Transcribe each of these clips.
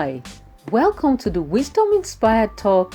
Hi, welcome to the Wisdom Inspired Talk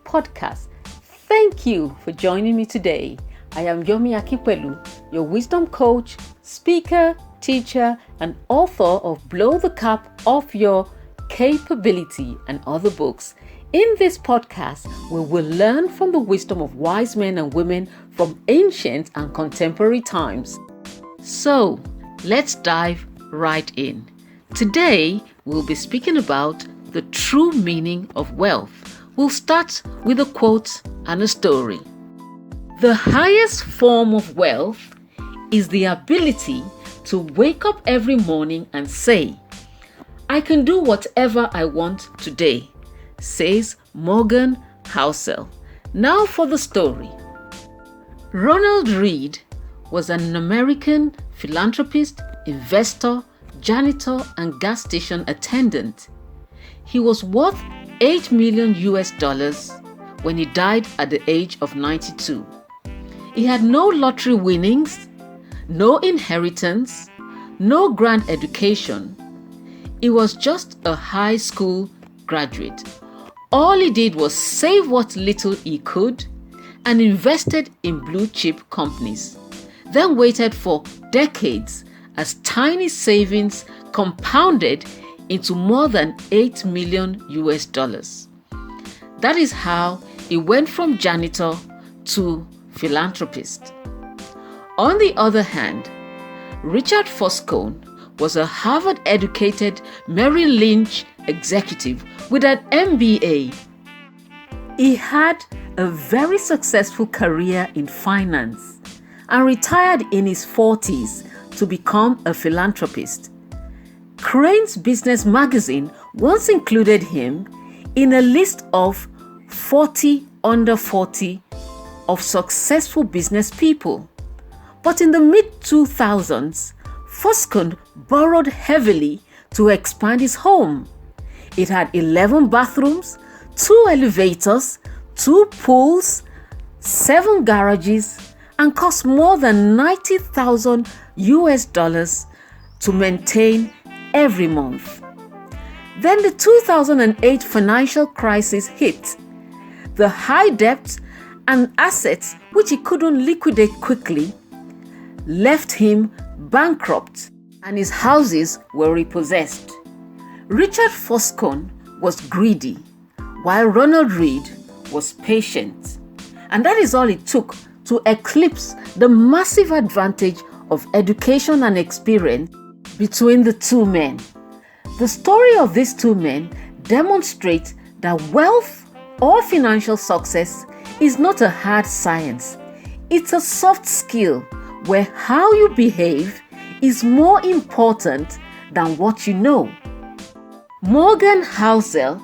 podcast. Thank you for joining me today. I am Yomi Akipelu, your wisdom coach, speaker, teacher, and author of Blow the Cap Off Your Capability and other books. In this podcast, we will learn from the wisdom of wise men and women from ancient and contemporary times. So, let's dive right in. Today, we'll be speaking about the true meaning of wealth. We'll start with a quote and a story. The highest form of wealth is the ability to wake up every morning and say, I can do whatever I want today, says Morgan Housel. Now for the story. Ronald Read was an American philanthropist, investor, janitor, and gas station attendant. He was worth $8 million when he died at the age of 92. He had no lottery winnings, no inheritance, no grand education. He was just a high school graduate. All he did was save what little he could and invested in blue chip companies, then waited for decades as tiny savings compounded into more than $8 million. That is how he went from janitor to philanthropist. On the other hand, Richard Foscone was a Harvard-educated Merrill Lynch executive with an MBA. He had a very successful career in finance and retired in his 40s to become a philanthropist. Crane's Business magazine once included him in a list of 40 under 40 of successful business people. But in the mid-2000s, Foscone borrowed heavily to expand his home. It had 11 bathrooms, 2 elevators, 2 pools, 7 garages, and cost more than $90,000 to maintain every month. Then the 2008 financial crisis hit. The high debt and assets which he couldn't liquidate quickly left him bankrupt and his houses were repossessed. Richard Foscone was greedy while Ronald Read was patient. And that is all it took to eclipse the massive advantage of education and experience between the two men. The story of these two men demonstrates that wealth or financial success is not a hard science. It's a soft skill where how you behave is more important than what you know. Morgan Housel,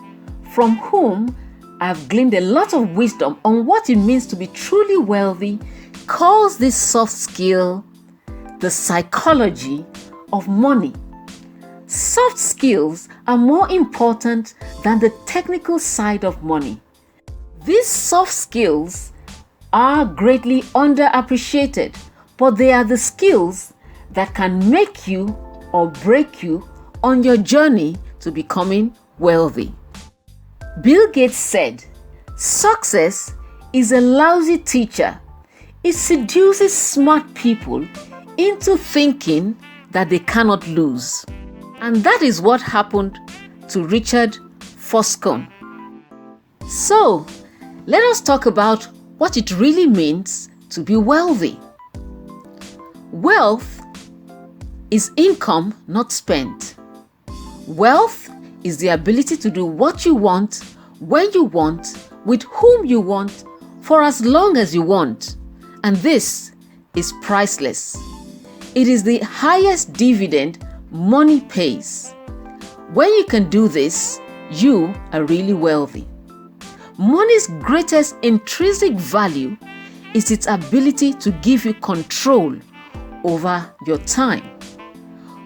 from whom I've gleaned a lot of wisdom on what it means to be truly wealthy, calls this soft skill the psychology of money. Soft skills are more important than the technical side of money. These soft skills are greatly underappreciated, but they are the skills that can make you or break you on your journey to becoming wealthy. Bill Gates said, "Success is a lousy teacher. It seduces smart people into thinking that they cannot lose." And that is what happened to Richard Foscone. So, let us talk about what it really means to be wealthy. Wealth is income not spent. Wealth is the ability to do what you want, when you want, with whom you want, for as long as you want. And this is priceless. It is the highest dividend money pays. When you can do this, you are really wealthy. Money's greatest intrinsic value is its ability to give you control over your time.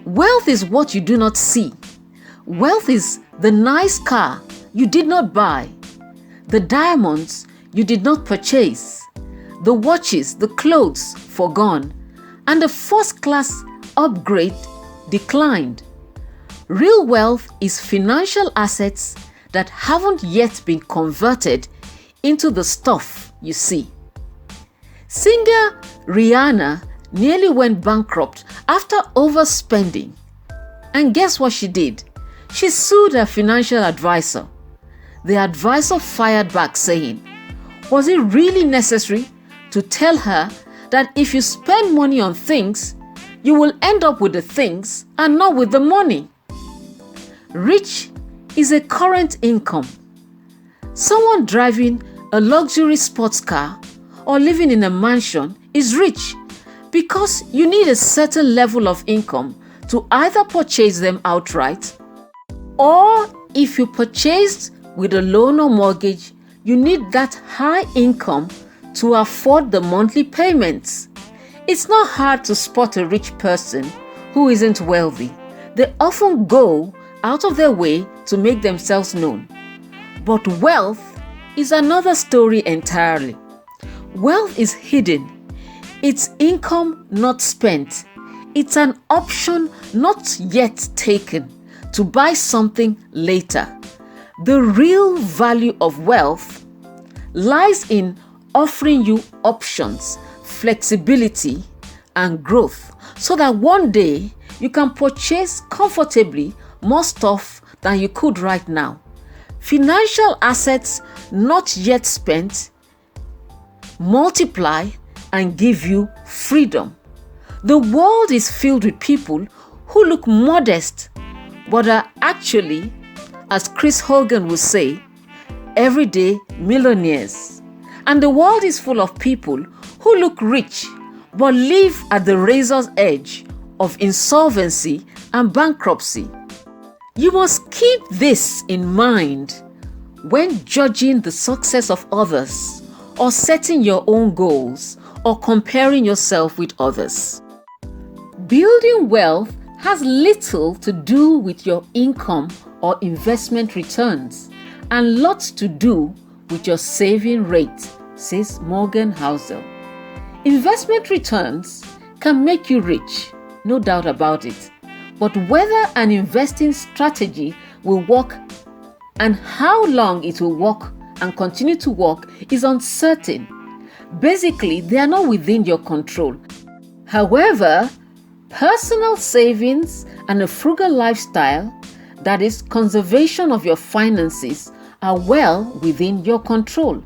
Wealth is what you do not see. Wealth is the nice car you did not buy, the diamonds you did not purchase, the watches, the clothes forgone, and the first-class upgrade declined. Real wealth is financial assets that haven't yet been converted into the stuff you see. Singer Rihanna nearly went bankrupt after overspending. And guess what she did? She sued her financial advisor. The advisor fired back saying, was it really necessary to tell her that if you spend money on things, you will end up with the things and not with the money? Rich is a current income. Someone driving a luxury sports car or living in a mansion is rich because you need a certain level of income to either purchase them outright, or if you purchased with a loan or mortgage, you need that high income to afford the monthly payments. It's not hard to spot a rich person who isn't wealthy. They often go out of their way to make themselves known. But wealth is another story entirely. Wealth is hidden. It's income not spent. It's an option not yet taken to buy something later. The real value of wealth lies in offering you options, flexibility, and growth so that one day you can purchase comfortably more stuff than you could right now. Financial assets not yet spent multiply and give you freedom. The world is filled with people who look modest but are actually, as Chris Hogan would say, everyday millionaires. And the world is full of people who look rich but live at the razor's edge of insolvency and bankruptcy. You must keep this in mind when judging the success of others or setting your own goals or comparing yourself with others. Building wealth has little to do with your income or investment returns and lots to do with your saving rate, says Morgan Housel. Investment returns can make you rich, no doubt about it. But whether an investing strategy will work and how long it will work and continue to work is uncertain. Basically, they are not within your control. However, personal savings and a frugal lifestyle, that is, conservation of your finances, are well within your control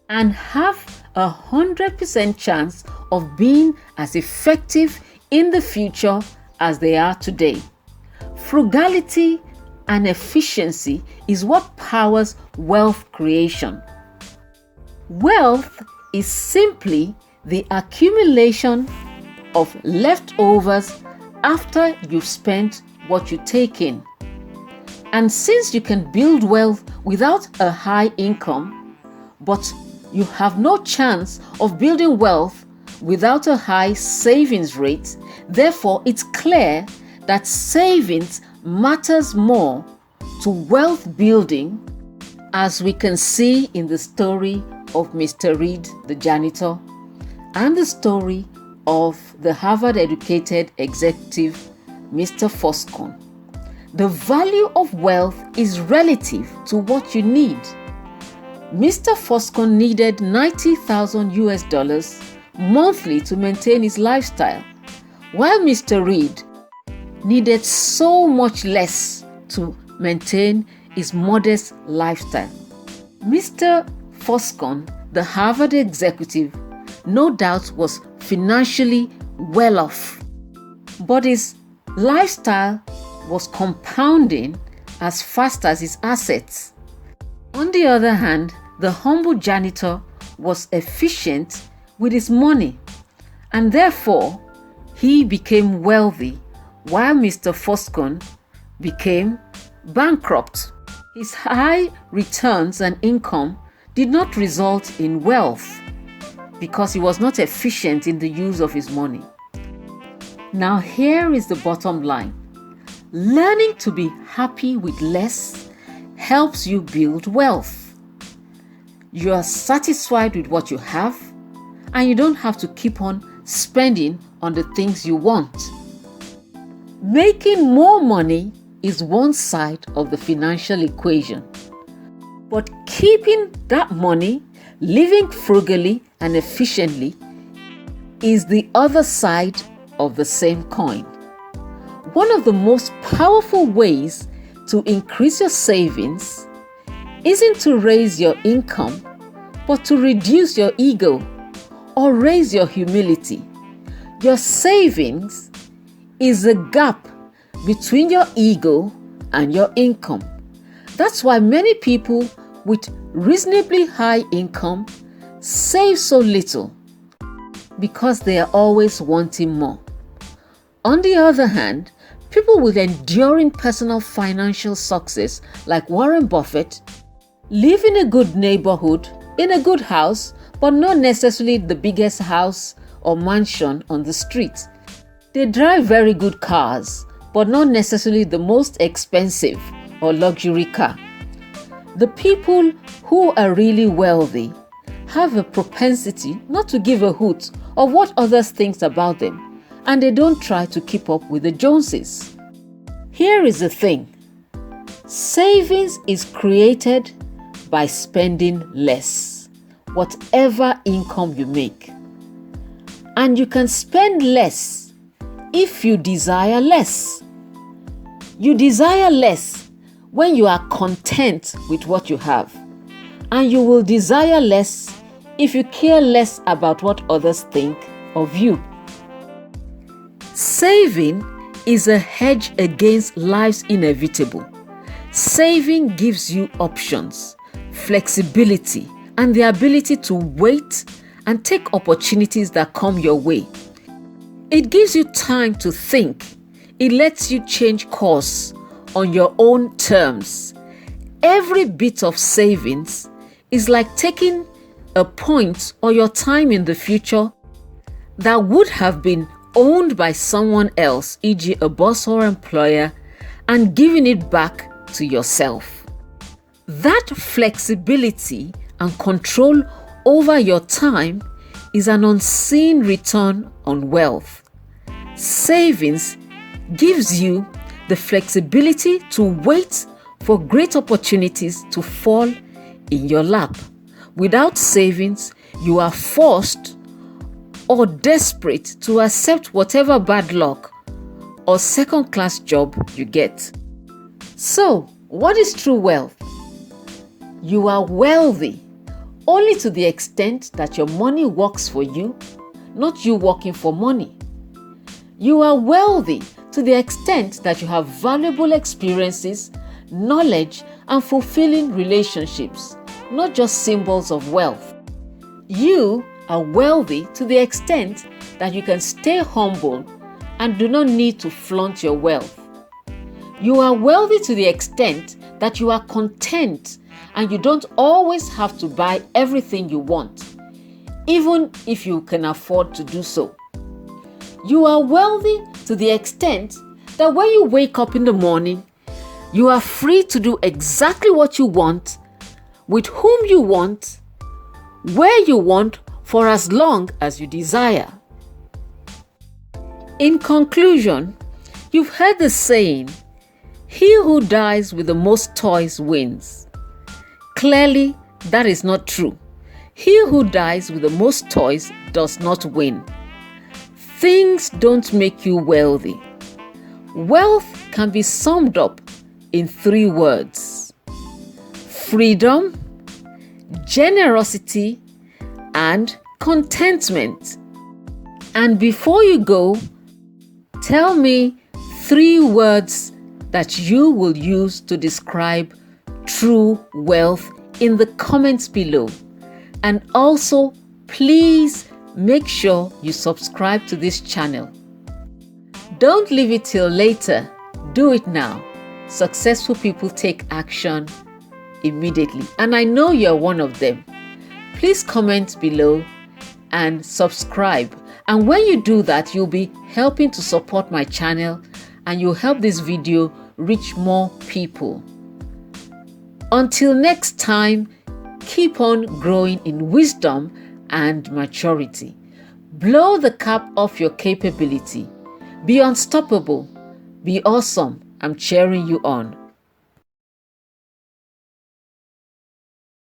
and have 100% chance of being as effective in the future as they are today. Frugality and efficiency is what powers wealth creation. Wealth is simply the accumulation of leftovers after you've spent what you take in. And since you can build wealth without a high income, but you have no chance of building wealth without a high savings rate, therefore it's clear that savings matters more to wealth building, as we can see in the story of Mr. Reed, the janitor, and the story of the Harvard-educated executive, Mr. Foscon. The value of wealth is relative to what you need. Mr. Foscon needed $90,000 monthly to maintain his lifestyle, while Mr. Reed needed so much less to maintain his modest lifestyle. Mr. Foscon, the Harvard executive, no doubt was financially well off, but his lifestyle was compounding as fast as his assets. On the other hand, the humble janitor was efficient with his money, and therefore he became wealthy, while Mr. Foscon became bankrupt. His high returns and income did not result in wealth because he was not efficient in the use of his money. Now here is the bottom line. Learning to be happy with less helps you build wealth. You are satisfied with what you have, and you don't have to keep on spending on the things you want. Making more money is one side of the financial equation. But keeping that money, living frugally and efficiently, is the other side of the same coin. One of the most powerful ways to increase your savings isn't to raise your income, but to reduce your ego or raise your humility. Your savings is a gap between your ego and your income. That's why many people with reasonably high income save so little, because they are always wanting more. On the other hand, people with enduring personal financial success, like Warren Buffett, live in a good neighborhood, in a good house, but not necessarily the biggest house or mansion on the street. They drive very good cars, but not necessarily the most expensive or luxury car. The people who are really wealthy have a propensity not to give a hoot of what others think about them, and they don't try to keep up with the Joneses. Here is the thing. Savings is created by spending less, whatever income you make. And you can spend less if you desire less. You desire less when you are content with what you have. And you will desire less if you care less about what others think of you. Saving is a hedge against life's inevitable. Saving gives you options, flexibility, and the ability to wait and take opportunities that come your way. It gives you time to think. It lets you change course on your own terms. Every bit of savings is like taking a point or your time in the future that would have been owned by someone else, e.g. a boss or employer, and giving it back to yourself. That flexibility and control over your time is an unseen return on wealth. Savings gives you the flexibility to wait for great opportunities to fall in your lap. Without savings, you are forced or desperate to accept whatever bad luck or second-class job you get. So, what is true wealth? You are wealthy only to the extent that your money works for you, not you working for money. You are wealthy to the extent that you have valuable experiences, knowledge, and fulfilling relationships, not just symbols of wealth. You are wealthy to the extent that you can stay humble and do not need to flaunt your wealth. You are wealthy to the extent that you are content and you don't always have to buy everything you want, even if you can afford to do so. You are wealthy to the extent that when you wake up in the morning, you are free to do exactly what you want, with whom you want, where you want, for as long as you desire. In conclusion, you've heard the saying, "He who dies with the most toys wins." Clearly, that is not true. He who dies with the most toys does not win. Things don't make you wealthy. Wealth can be summed up in 3 words: freedom, generosity, and contentment. And before you go, tell me 3 words that you will use to describe true wealth in the comments below. And also, please make sure you subscribe to this channel. Don't leave it till later. Do it now. Successful people take action immediately, and I know you're one of them. Please comment below and subscribe. And when you do that, you'll be helping to support my channel and you'll help this video reach more people. Until next time, keep on growing in wisdom and maturity. Blow the cap off your capability. Be unstoppable, be awesome, I'm cheering you on.